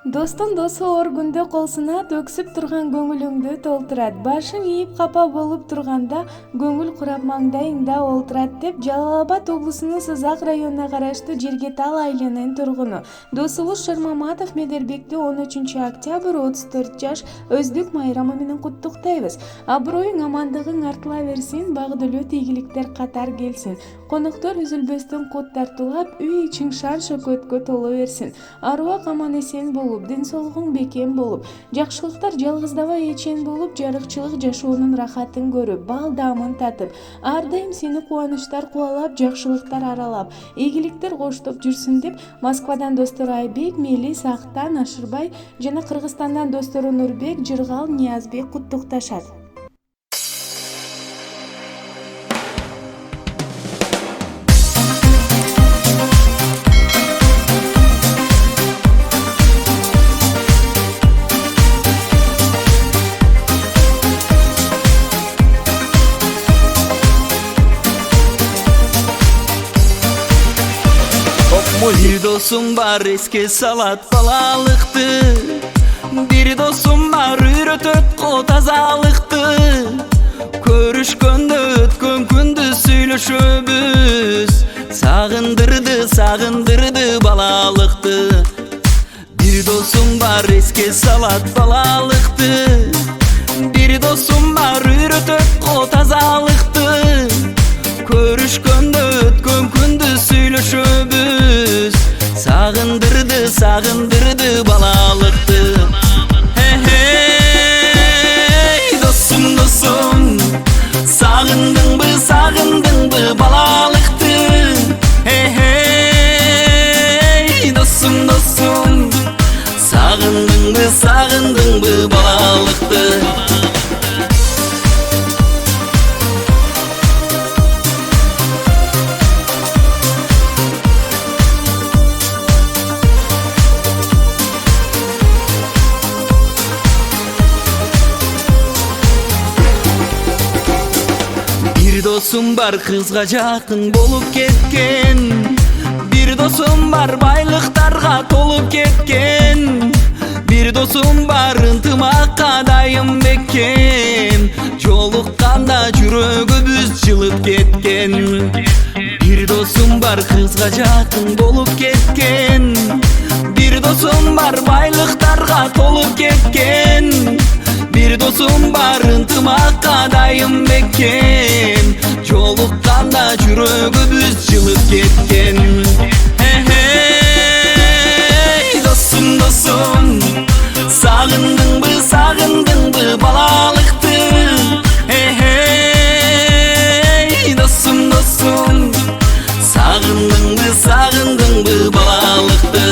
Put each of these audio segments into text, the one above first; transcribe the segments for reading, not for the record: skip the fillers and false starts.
Достун досу оор күндө кол сынат, өксүп турган көңүлүңдү толтурат. Башың ийип капа болуп турганда көңүл курап маңдайыңда олтурат деп Жалал Абад облусунун Сызак районуна караштуу Жергетал айылынын тургуну досубуз Шырмаматов Медербекти 13-октябрь 34 жаш өздүк майрамы менен куттуктайбыз. Аброюң, амандыгың артыла берсин, багдылуу тийгиликтер катар келсин. Коноктор үзүлбөстөн кут тартуулап, үй ичиң шан шөкөткө толо берсин. Аруак аман эсен болуп, ден соолугуң бекем болуп, жакшылыктар жалгыздабай эчен болуп, жарыкчылык жашоонун рахатын көрүп, бал даамын татып, ар дайым сени кубанычтар кубалап, жакшылыктар аралап, ийгиликтер коштоп жүрсүн деп Москвадан достору Айбек, Мелис, Актан, Ашырбай жана Кыргызстандан достору Нурбек, Жыргал, Ниязбек куттукташат. Bir dosum var eski salat balalıktı, bir dosum var үйрөтөт ко тазалыкты. Көрүшкөндө өткөн күндү сүйлөшөбүз, сагындырды балалыкты. Bir dosum var eski salat balalıktı, bir dosum var үйрөтөт ко тазалыкты. Көрүшкөндө өткөн күндү сүйлөшөбүз, сагындырды балалыкты. Досум, сагындыңбы балалыкты. Досум, сагындыңбы балалыкты. Bir dosum var kızga жақын болуп кеткен, bir dosum var байлыктарга толуп кеткен, bir dosum var ынтымакка дайым бекем, жолукканда жүрөгүбүз жылып кеткен. Bir dosum var kızga жақын болуп кеткен, bir dosum var байлыктарга толуп кеткен, bir dosum var ынтымакка дайым бекем, жолукканда жүрөгүбүз жылып кеткен. Досум, сагындыңбы балалыкты. Досум, сагындыңбы балалыкты.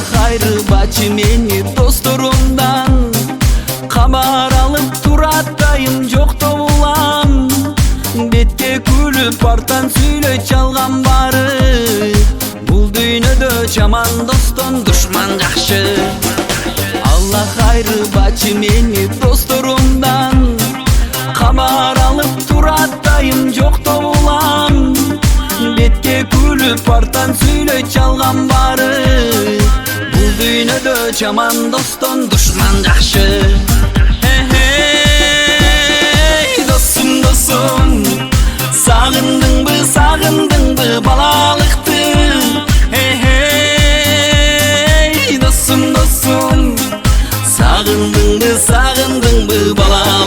Хайры бачы мени досторумдан, кабар алып турат дайым жоктоп улам. Бетке күлүп артан сүйлөй чалган бары, бул дүйнөдө жаман достон душман жакшы. Алла хайры бачы мени досторумдан, кабар алып турат дайым жоктоп улам. Бетке күлүп артан сүйлөй чалган бары, дүйнөдө жаман достон душман жакшы. Досум, сагындыңбы балалыкты. Досум, сагындыңбы балалыкты.